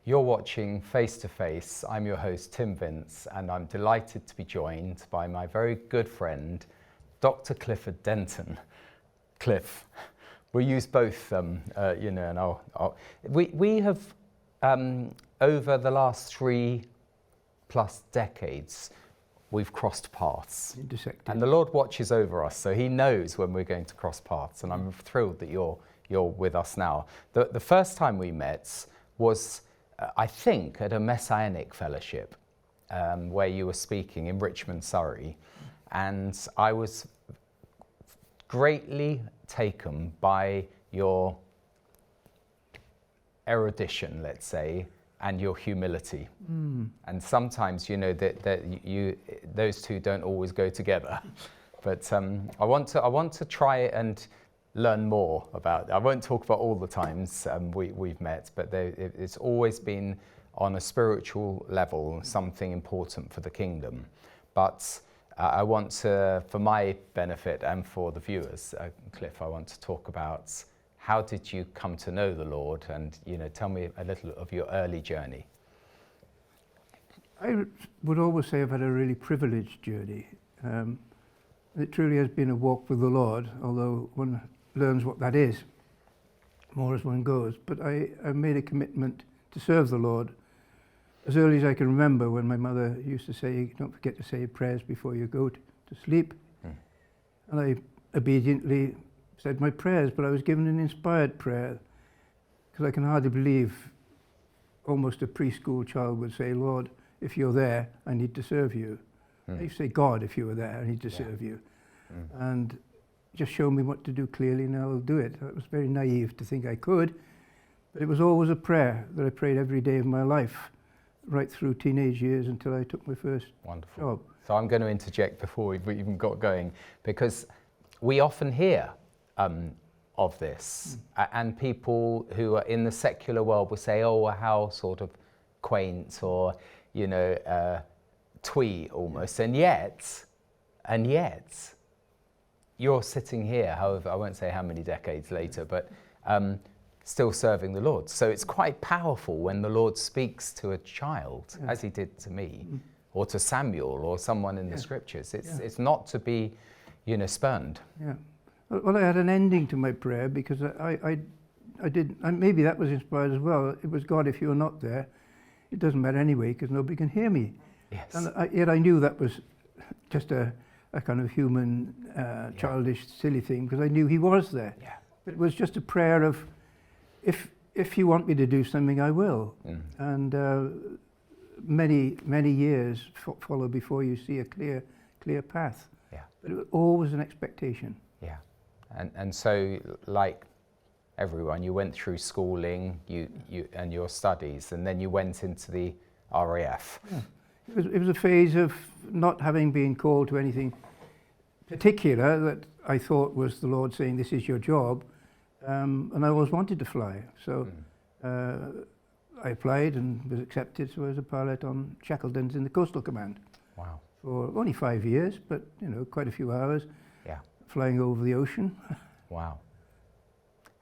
You're watching Face to Face. I'm your host, Tim Vince, and I'm delighted to be joined by my very good friend, Dr. Clifford Denton. Cliff. We'll use both, and we have, over the last 3+ decades, we've crossed paths. Intersected. And the Lord watches over us, so he knows when we're going to cross paths, and I'm thrilled that you're with us now. The first time we met was, I think, at a Messianic fellowship where you were speaking in Richmond, Surrey, and I was greatly taken by your erudition, let's say, and your humility. And sometimes, you know, those two don't always go together. But I want to try and learn more about it. I won't talk about all the times we've met, but it's always been on a spiritual level, something important for the kingdom. But I want to, for my benefit and for the viewers, Cliff, I want to talk about how did you come to know the Lord, and tell me a little of your early journey. I would always say I've had a really privileged journey. It truly has been a walk with the Lord, although one learns what that is more as one goes. But I made a commitment to serve the Lord as early as I can remember, when my mother used to say, "Don't forget to say your prayers before you go to sleep." And I obediently said my prayers, but I was given an inspired prayer, because I can hardly believe almost a preschool child would say, "Lord, if you're there, I need to serve you." I used to say, "God, if you were there, I need to serve you." And just show me what to do clearly and I'll do it. I was very naive to think I could, but it was always a prayer that I prayed every day of my life, right through teenage years until I took my first job. So I'm going to interject before we've even got going, because we often hear of this, and people who are in the secular world will say, "Oh, how sort of quaint," or twee almost, and yet you're sitting here, however, I won't say how many decades later, but still serving the Lord. So it's quite powerful when the Lord speaks to a child, as he did to me, or to Samuel, or someone in the scriptures. It's not to be, spurned. Yeah. Well, I had an ending to my prayer, because I did, and maybe that was inspired as well. It was, "God, if you're not there, it doesn't matter anyway, because nobody can hear me." Yes. And yet I knew that was just a kind of human, childish, silly thing, because I knew he was there. Yeah. But it was just a prayer of, if you want me to do something, I will. And many years follow before you see a clear path. Yeah. But it was always an expectation. Yeah. And so, like everyone, you went through schooling, you and your studies, and then you went into the RAF. Yeah. It was a phase of not having been called to anything particular that I thought was the Lord saying, "This is your job," and I always wanted to fly. So I applied and was accepted. So I was a pilot on Shackletons in the Coastal Command. Wow. For only 5 years, but quite a few hours. Yeah. Flying over the ocean. Wow.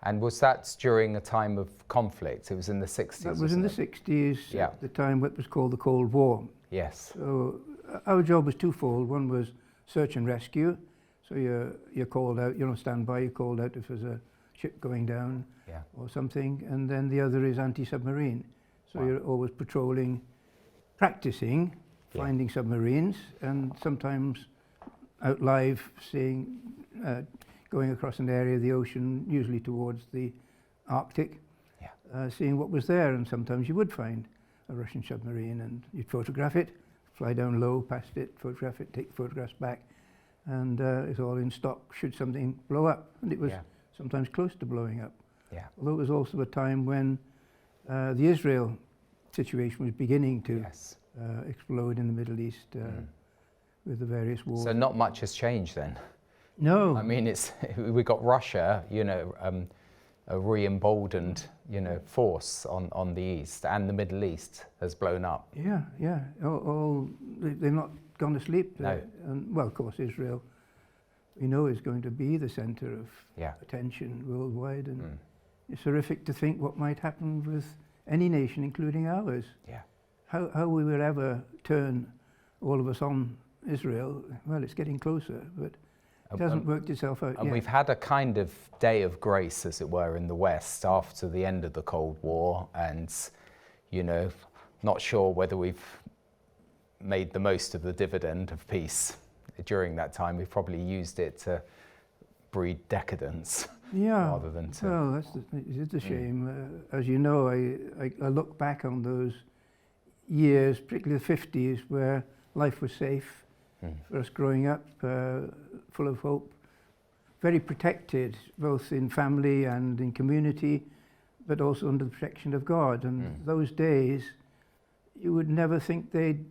And was that during a time of conflict? It was in the 60s. That was in the 60s, at the time what was called the Cold War. Yes. So our job was twofold. One was search and rescue. So you're called out, you're on standby, you're called out if there's a ship going down or something. And then the other is anti-submarine. So you're always patrolling, practicing, finding submarines, and sometimes out live seeing, going across an area of the ocean, usually towards the Arctic, seeing what was there. And sometimes you would find a Russian submarine, and you'd photograph it, fly down low past it, photograph it, take photographs back, and it's all in stock should something blow up. And it was sometimes close to blowing up. Yeah. Although it was also a time when the Israel situation was beginning to explode in the Middle East with the various wars. So not much has changed then? No. I mean, we got Russia, a re-emboldened, force on the east, and the Middle East has blown up. Yeah. They've not gone to sleep. No. And, well, of course, Israel, we know, is going to be the center of Yeah. attention worldwide, and it's horrific to think what might happen with any nation, including ours. Yeah. How we will ever turn all of us on Israel, well, it's getting closer, but it hasn't worked itself out and yet. we've had a kind of day of grace, as it were, in the West after the end of the Cold War, and, you know, not sure whether we've made the most of the dividend of peace during that time. We've probably used it to breed decadence rather than to... Well, it's a shame. As you know, I look back on those years, particularly the 50s, where life was safe for us growing up, full of hope, very protected, both in family and in community, but also under the protection of God. And those days, you would never think they'd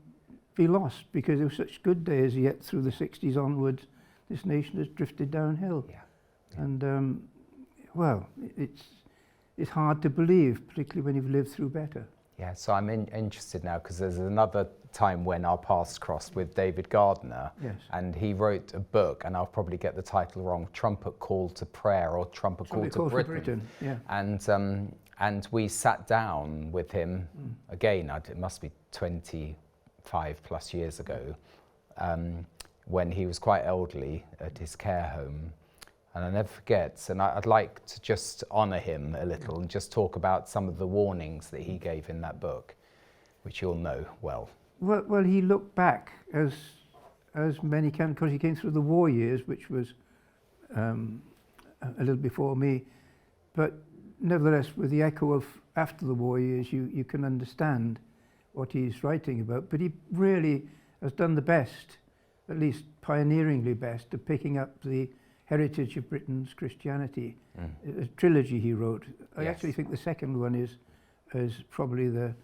be lost, because they were such good days, yet through the 60s onwards, this nation has drifted downhill. Yeah. And, well, it's hard to believe, particularly when you've lived through better. Yeah, so I'm interested now, because there's another time when our paths crossed with David Gardner. Yes. And he wrote a book, and I'll probably get the title wrong, Trumpet Call to Prayer, or Trumpet Call to Britain. Yeah. And we sat down with him, again, it must be 25 plus years ago, when he was quite elderly at his care home. And I never forget, and I'd like to just honour him a little and just talk about some of the warnings that he gave in that book, which you'll know well. Well, he looked back, as many can, because he came through the war years, which was a little before me. But nevertheless, with the echo of after the war years, you can understand what he's writing about. But he really has done the best, at least pioneeringly best, of picking up the heritage of Britain's Christianity. A trilogy he wrote. I actually think the second one is probably the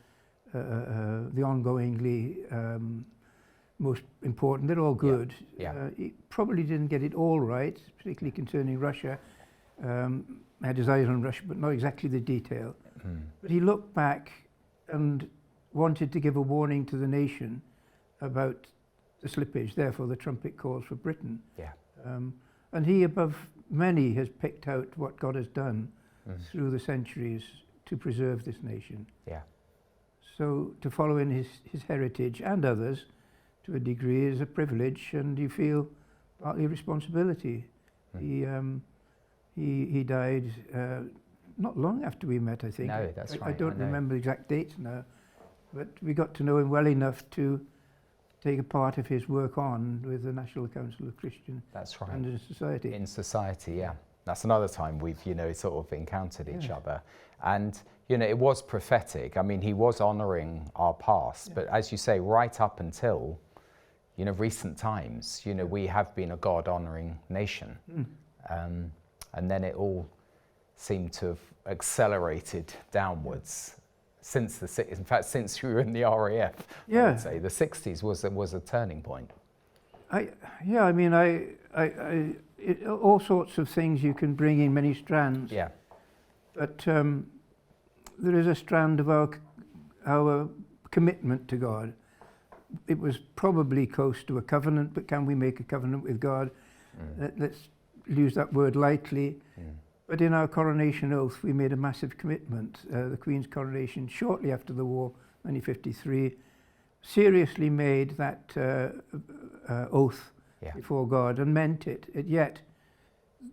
ongoingly most important. They're all good. He probably didn't get it all right, particularly concerning Russia. Had his eyes on Russia, but not exactly the detail. But he looked back and wanted to give a warning to the nation about the slippage, therefore the trumpet calls for Britain. And he, above many, has picked out what God has done through the centuries to preserve this nation. So to follow in his heritage and others to a degree is a privilege, and you feel partly a responsibility. He died not long after we met, I think. No, that's right. I don't remember the exact dates now, but we got to know him well enough to take a part of his work on with the National Council of Christian and in Society. In Society, yeah. That's another time we've, you know, sort of encountered each other. And, you know, it was prophetic. I mean, he was honouring our past, but as you say, right up until, you know, recent times, you know, we have been a God-honouring nation. And then it all seemed to have accelerated downwards. Since since we were in the RAF, I would say the 60s was a turning point. I mean, all sorts of things you can bring in, many strands. But there is a strand of our commitment to God. It was probably close to a covenant, but can we make a covenant with God? Let's use that word lightly. But in our Coronation Oath, we made a massive commitment. The Queen's coronation, shortly after the war, 1953, seriously made that oath before God and meant it. Yet,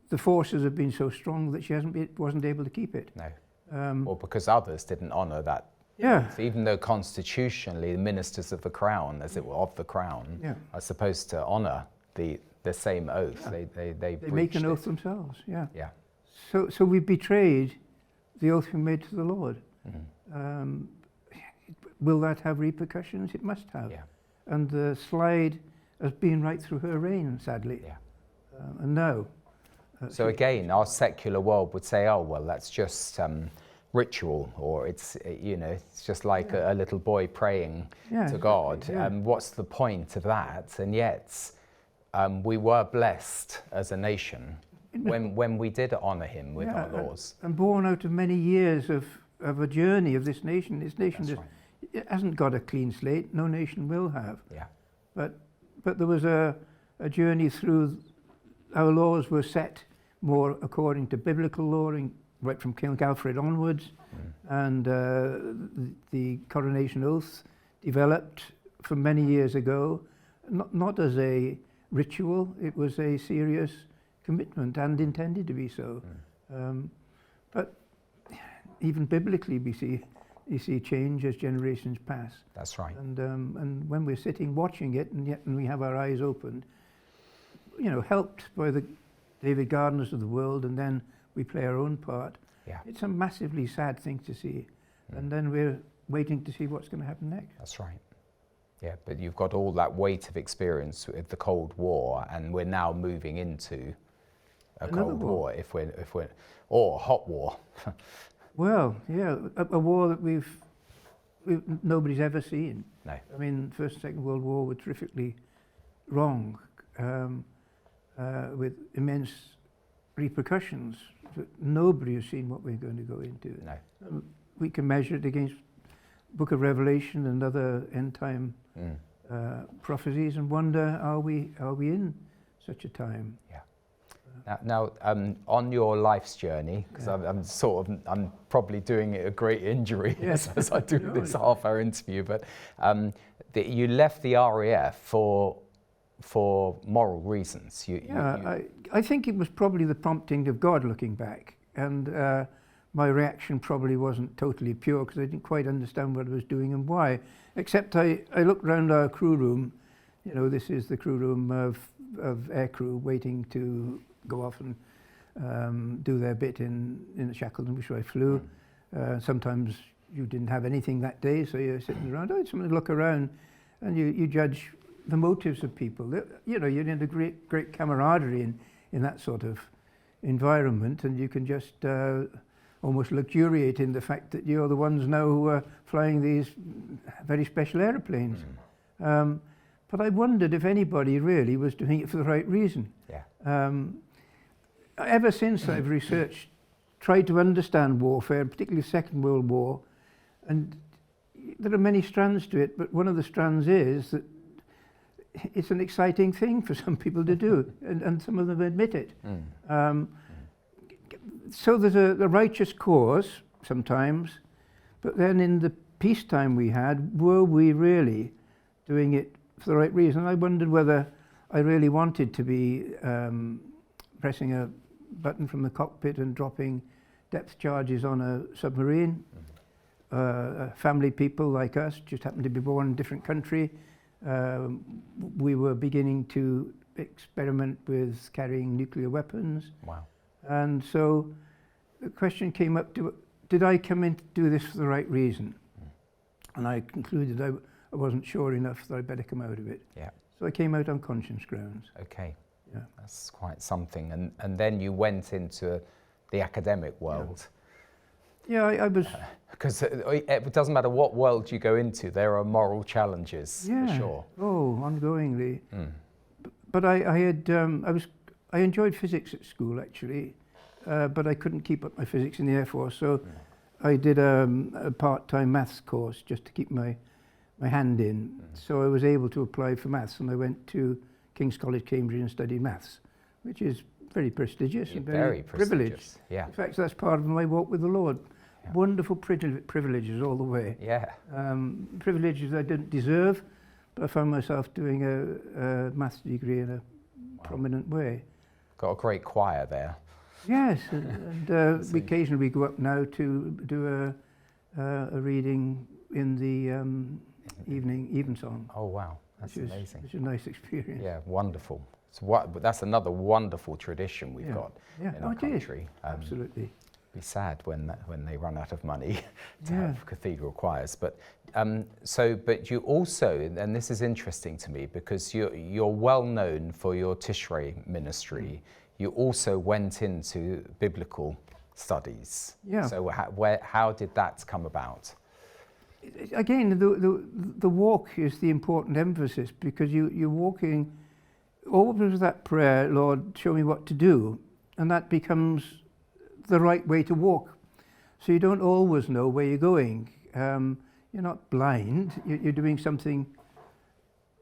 the forces have been so strong that she wasn't able to keep it. Or because others didn't honour that. So even though constitutionally the ministers of the Crown, as it were, of the Crown, are supposed to honour the same oath, they make an oath themselves. So we betrayed the oath we made to the Lord. Will that have repercussions? It must have. And the slide has been right through her reign, sadly. And now. So again, our secular world would say, oh, well, that's just ritual, or it's, you know, it's just like a little boy praying to God. What's the point of that? And yet, we were blessed as a nation when we did honour him with our laws. And born out of many years of a journey of this nation. This nation it hasn't got a clean slate. No nation will have. But there was a journey through. Our laws were set more according to biblical law, right from King Alfred onwards, and the Coronation Oath developed from many years ago, not as a ritual, it was a serious commitment and intended to be so. But even biblically you see change as generations pass. That's right. And when we're sitting watching it, and yet we have our eyes opened, helped by the David Gardners of the world, and then we play our own part. Yeah. It's a massively sad thing to see. And then we're waiting to see what's going to happen next. That's right. Yeah, but you've got all that weight of experience with the Cold War, and we're now moving into Another Cold war. War, if we're or a hot war. Well, yeah, a war that nobody's ever seen. No. I mean, First and Second World War were terrifically wrong, with immense repercussions. But nobody has seen what we're going to go into. No. We can measure it against Book of Revelation and other end time prophecies, and wonder, are we in such a time? Yeah. Now, on your life's journey, because I'm probably doing it a great injury as I do this half-hour interview, but you left the RAF for moral reasons. I think it was probably the prompting of God looking back, and my reaction probably wasn't totally pure because I didn't quite understand what I was doing and why, except I looked around our crew room. This is the crew room of aircrew waiting to go off and do their bit in the Shackleton, which I flew. Sometimes you didn't have anything that day, so you're sitting around. I had someone to look around, and you judge the motives of people. You're in a great camaraderie in that sort of environment, and you can just almost luxuriate in the fact that you're the ones now who are flying these very special aeroplanes. But I wondered if anybody really was doing it for the right reason. Yeah. Ever since I've tried to understand warfare, particularly the Second World War, and there are many strands to it, but one of the strands is that it's an exciting thing for some people to do, and some of them admit it. So there's a righteous cause sometimes, but then in the peacetime we had, were we really doing it for the right reason? I wondered whether I really wanted to be pressing a button from the cockpit and dropping depth charges on a submarine. Family people like us just happened to be born in a different country. We were beginning to experiment with carrying nuclear weapons. Wow. And so the question came up, did I come in to do this for the right reason? And I concluded I wasn't sure enough that I'd better come out of it. Yeah. So I came out on conscience grounds. Okay. Yeah. That's quite something. And then you went into the academic world. Yeah, I was... Because it doesn't matter what world you go into, there are moral challenges, for sure. Oh, ongoingly. But I enjoyed physics at school, actually, but I couldn't keep up my physics in the Air Force, so I did a part-time maths course just to keep my hand in. So I was able to apply for maths, and I went to King's College, Cambridge, and studied maths, which is very prestigious and very privileged. Yeah. In fact, that's part of my walk with the Lord. Yeah. Wonderful privileges all the way. Yeah. Privileges I didn't deserve, but I found myself doing a maths degree in a prominent way. Got a great choir there. Yes, and occasionally we go up now to do a reading in the evening evensong. Oh wow, that's amazing. It's a nice experience. Yeah, wonderful. That's another wonderful tradition we've got in our country. Absolutely. Be sad when they run out of money to have cathedral choirs. But but you also, and this is interesting to me because you're well known for your Tishrei ministry. You also went into biblical studies. Yeah. So how did that come about? Again, the walk is the important emphasis, because you're walking always with that prayer, Lord, show me what to do, and that becomes the right way to walk. So you don't always know where you're going. You're not blind, you're doing something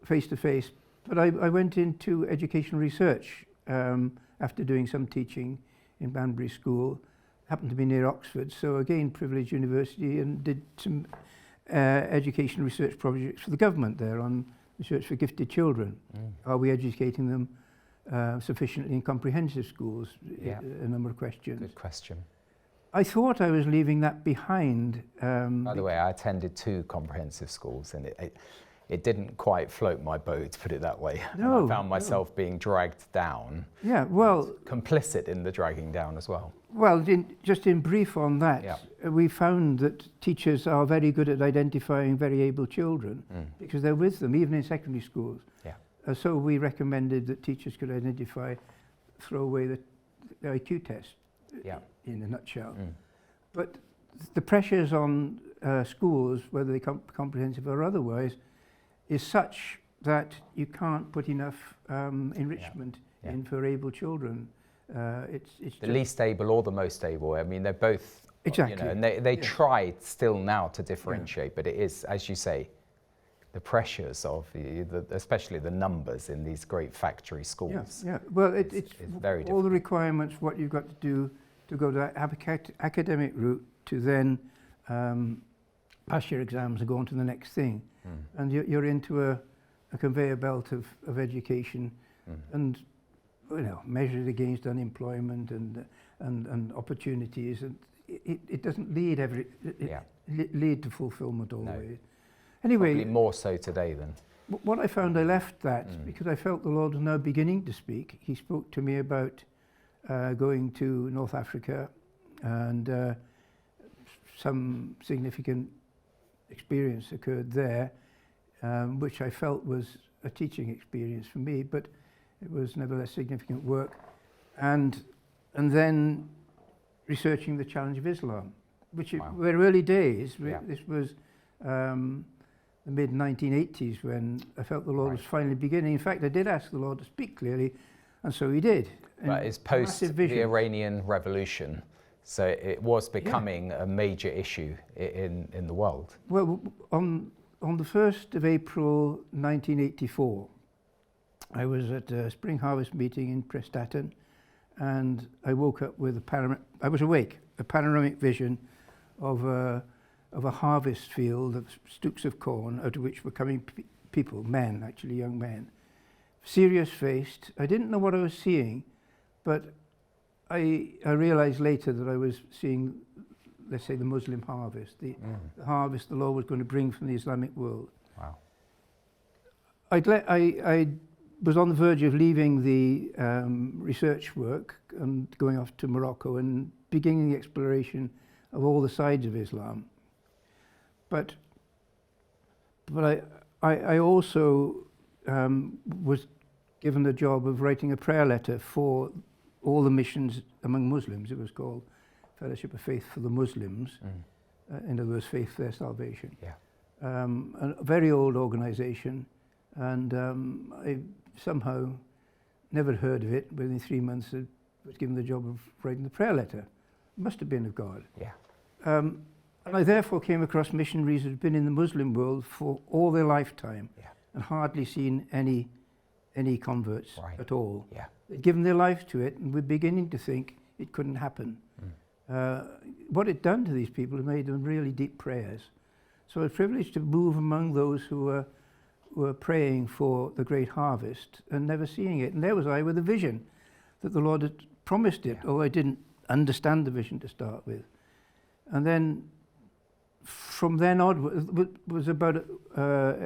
face to face. But I went into education research after doing some teaching in Banbury School, happened to be near Oxford, so again privileged university, and did some education research projects for the government there on research for gifted children. Are we educating them sufficiently in comprehensive schools? Yeah. A number of questions. Good question. I thought I was leaving that behind. By the way, I attended 2 comprehensive schools, and it didn't quite float my boat, to put it that way. No, And I found myself being dragged down. Yeah, well, Complicit in the dragging down as well. well, just in brief on that, Yeah. We found that teachers are very good at identifying very able children because they're with them, even in secondary schools. Yeah. So we recommended that teachers could identify, throw away the IQ test, Yeah. in a nutshell. But the pressures on schools, whether they comprehensive or otherwise, is such that you can't put enough enrichment Yeah. in for able children. It's The just least able or the most able. I mean, they're both, Exactly. you know, and they Yeah. try still now to differentiate, but it is, as you say, the pressures of especially the numbers in these great factory schools. Yeah. Well, it's very all difficult. the requirements, what you've got to do to go that academic route to then pass your exams and go on to the next thing. And you're into a conveyor belt of education, and measured against unemployment and opportunities, and it doesn't lead lead to fulfillment always. Anyway, Probably more so today than. What I found, I left that because I felt the Lord was now beginning to speak. He spoke to me about going to North Africa, and some significant experience occurred there, which I felt was a teaching experience for me, but it was nevertheless significant work. And then researching the challenge of Islam, which were early days. This was the mid-1980s when I felt the Lord was finally beginning. In fact, I did ask the Lord to speak clearly, and so he did. But it's post the Iranian Revolution, so it was becoming a major issue in the world. Well, on the 1st of April 1984, I was at a spring harvest meeting in Prestatyn, and I woke up with a panoramic vision of a harvest field of stooks of corn, out of which were coming people, men, actually young men, serious-faced. I didn't know what I was seeing, but I realized later that I was seeing, let's say, the Muslim harvest, the harvest the Lord was going to bring from the Islamic world. Wow. I was on the verge of leaving the research work and going off to Morocco and beginning the exploration of all the sides of Islam. But I also was given the job of writing a prayer letter for all the missions among Muslims. It was called Fellowship of Faith for the Muslims. In other words, faith for their salvation. Yeah. A very old organization, and I somehow never heard of it. Within 3 months, I was given the job of writing the prayer letter. It must have been of God. Yeah. And I therefore came across missionaries who had been in the Muslim world for all their lifetime and hardly seen any converts at all. Yeah. They'd given their life to it, and we're beginning to think it couldn't happen. What it done to these people made them really deep prayers. So I was privileged to move among those who were praying for the great harvest and never seeing it. And there was I with a vision that the Lord had promised it, although I didn't understand the vision to start with. And then from then on was about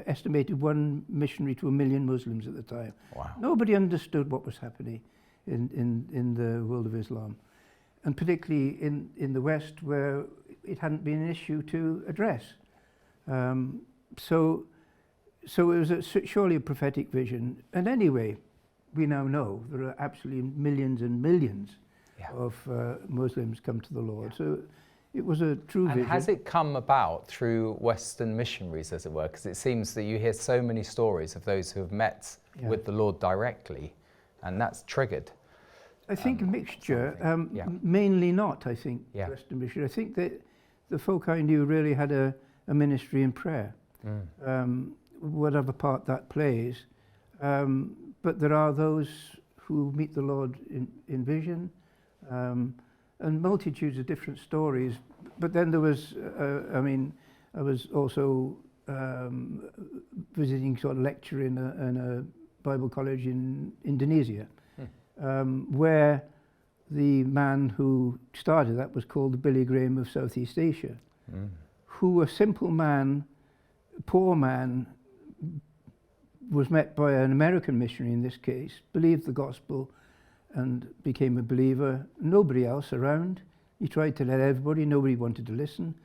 estimated 1 missionary to 1 million Muslims at the time. Wow. Nobody understood what was happening in the world of Islam, and particularly in the West, where it hadn't been an issue to address. So it was surely a prophetic vision. And anyway, we now know there are absolutely millions and millions of Muslims come to the Lord. So it was a true vision. And has it come about through Western missionaries, as it were? Because it seems that you hear so many stories of those who have met with the Lord directly, and that's triggered. I think a mixture, mainly not, I think, Western missionary. I think that the folk I knew really had a ministry in prayer, whatever part that plays. But there are those who meet the Lord in vision, and multitudes of different stories. But then there was, I was also visiting sort of lecture in a Bible college in Indonesia, where the man who started that was called the Billy Graham of Southeast Asia, who, a simple man, poor man, was met by an American missionary in this case, believed the gospel and became a believer. Nobody else around. He tried to let everybody, nobody wanted to listen.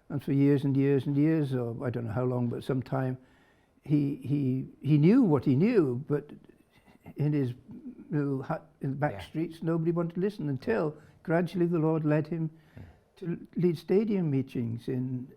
And for years and years and years, or I don't know how long, but some time, he knew what he knew, but in his little hut in the back streets, nobody wanted to listen until gradually the Lord led him to lead stadium meetings in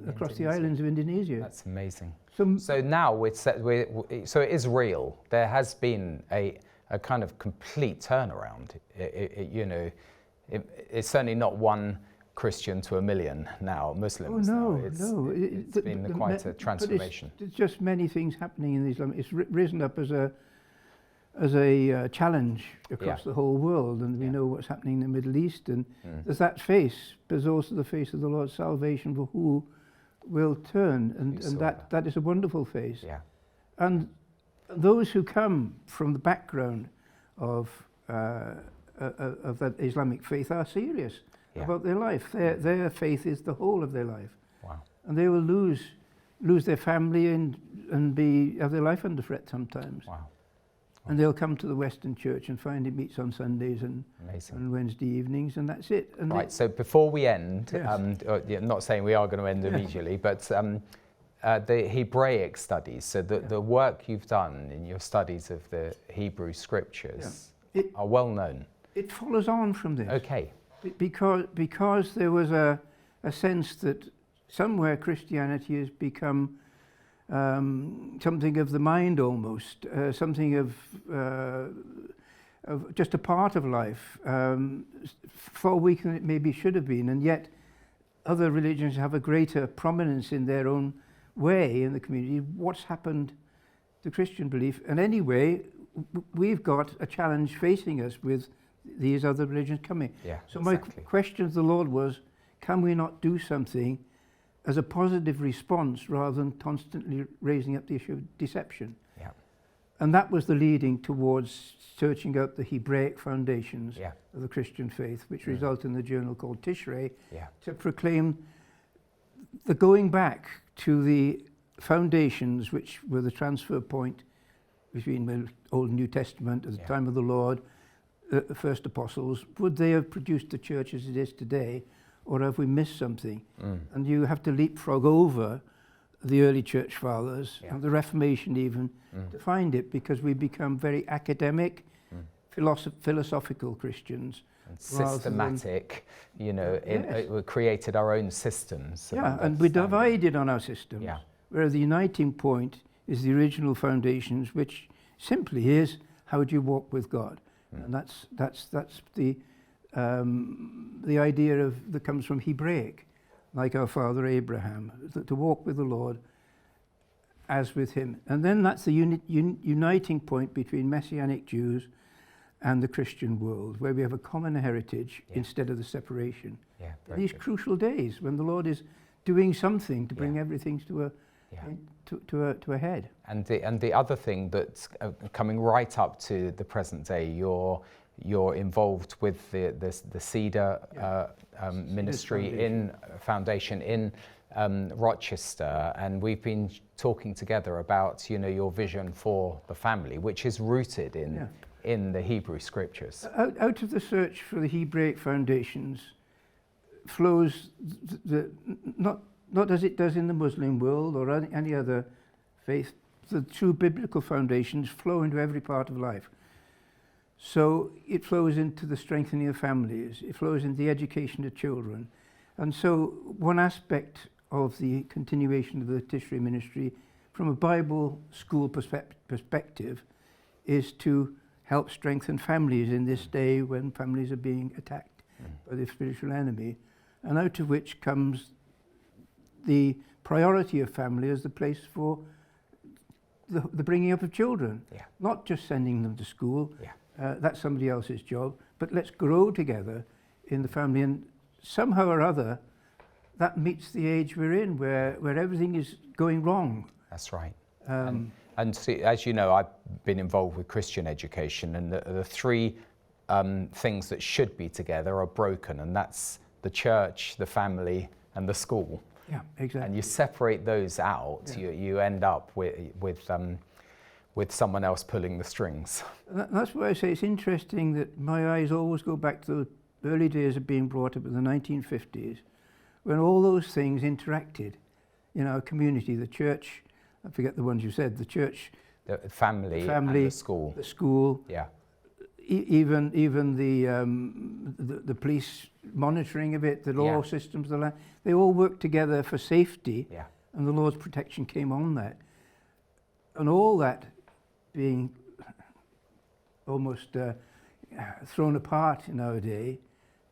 across the islands of Indonesia. That's amazing. So now so it is real. There has been a kind of complete turnaround. It's certainly not one Christian to a million now, Muslims. It's been quite a transformation. There's just many things happening in Islam. It's risen up as a challenge across the whole world, and we know what's happening in the Middle East, and there's that face, but there's also the face of the Lord's salvation for who will turn, and that is a wonderful face. Yeah. And those who come from the background of that Islamic faith are serious about their life. Their faith is the whole of their life. Wow. And they will lose their family and have their life under threat sometimes. Wow. And they'll come to the Western Church and find it meets on Sundays and Wednesday evenings, and that's it. And right, so before we end, I'm not saying we are going to end immediately, but the Hebraic studies, so the work you've done in your studies of the Hebrew scriptures are well known. It follows on from this. Okay. Because there was a sense that somewhere Christianity has become something of the mind almost, something of just a part of life, far weaker than it maybe should have been, and yet other religions have a greater prominence in their own way in the community. What's happened to Christian belief? And anyway, we've got a challenge facing us with these other religions coming. So my question to the Lord was, can we not do something as a positive response rather than constantly raising up the issue of deception? And that was the leading towards searching out the Hebraic foundations of the Christian faith, which resulted in the journal called Tishrei, to proclaim the going back to the foundations, which were the transfer point between the Old and New Testament at the time of the Lord, the first apostles. Would they have produced the church as it is today, or have we missed something? And you have to leapfrog over the early church fathers and the Reformation even to find it, because we become very academic, philosophical Christians. And systematic, we created our own systems. And we divided on our systems. Whereas the uniting point is the original foundations, which simply is, how do you walk with God? And that's the idea that comes from Hebraic, like our father Abraham, to walk with the Lord as with him. And then that's the uniting point between Messianic Jews and the Christian world, where we have a common heritage instead of the separation. These crucial days when the Lord is doing something to bring everything to a head. And the other thing that's coming right up to the present day, you're involved with the Cedar ministry foundation in Rochester, and we've been talking together about your vision for the family, which is rooted in the Hebrew scriptures. Out of the search for the Hebraic foundations flows not as it does in the Muslim world or any other faith. The true biblical foundations flow into every part of life. So it flows into the strengthening of families, it flows into the education of children. And so one aspect of the continuation of the Tishrei ministry from a Bible school perspective is to help strengthen families in this day when families are being attacked by the spiritual enemy, and out of which comes the priority of family as the place for the bringing up of children, not just sending them to school. That's somebody else's job, but let's grow together in the family, and somehow or other that meets the age we're in, where everything is going wrong. That's right. And see, as you know, I've been involved with Christian education, and the three things that should be together are broken, and that's the church, the family, and the school. Yeah, exactly. And you separate those out, yeah. you end up with someone else pulling the strings. That's why I say it's interesting that my eyes always go back to the early days of being brought up in the 1950s, when all those things interacted in our community. The church, I forget the ones you said, the church, the family and the school. The school. Yeah. Even the police monitoring of it, the law systems, they all worked together for safety, and the Lord's protection came on that. And all that being almost thrown apart in our day,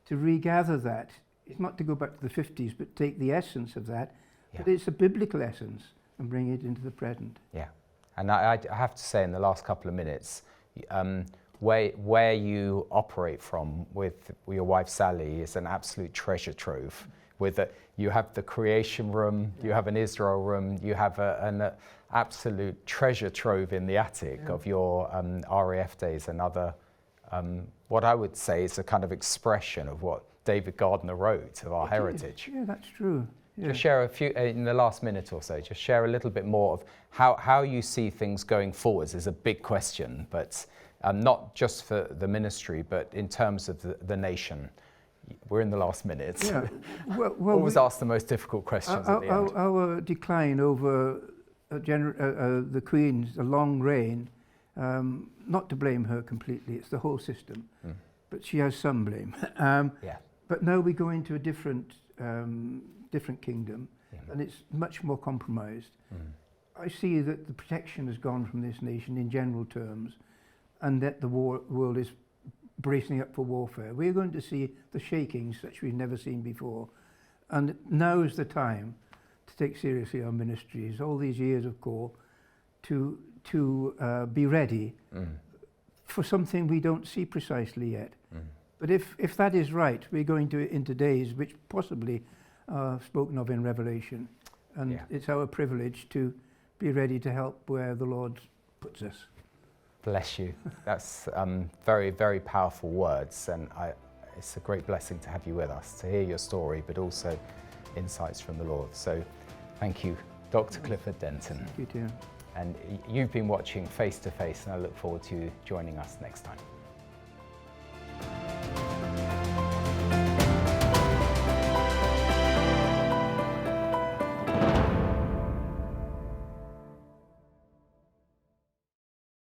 to regather that, it's not to go back to the 50s, but take the essence of that, but it's a biblical essence, and bring it into the present. Yeah, and I have to say, in the last couple of minutes, where you operate from with your wife Sally is an absolute treasure trove. You have the creation room, you have an Israel room, you have an absolute treasure trove in the attic of your RAF days and other, what I would say is a kind of expression of what David Gardner wrote of our heritage. Yeah, that's true. Yeah. Just share a few, in the last minute or so, just share a little bit more of how you see things going forwards. Is a big question, but not just for the ministry, but in terms of the nation. We're in the last minute. Yeah. Well, always ask the most difficult questions at the end. Our decline over the Queen's, the long reign, not to blame her completely, it's the whole system, but she has some blame. But now we go into a different kingdom, and it's much more compromised. I see that the protection has gone from this nation in general terms, and that the world is bracing up for warfare. We're going to see the shakings such we've never seen before, and now is the time to take seriously our ministries, all these years of call, to be ready for something we don't see precisely yet. But if that is right, we're going into days which possibly are spoken of in Revelation, and it's our privilege to be ready to help where the Lord puts us. Bless you. That's very, very powerful words, and it's a great blessing to have you with us, to hear your story, but also insights from the Lord. So thank you, Dr. Clifford Denton. Thank you, Tim. And you've been watching Face to Face, and I look forward to you joining us next time.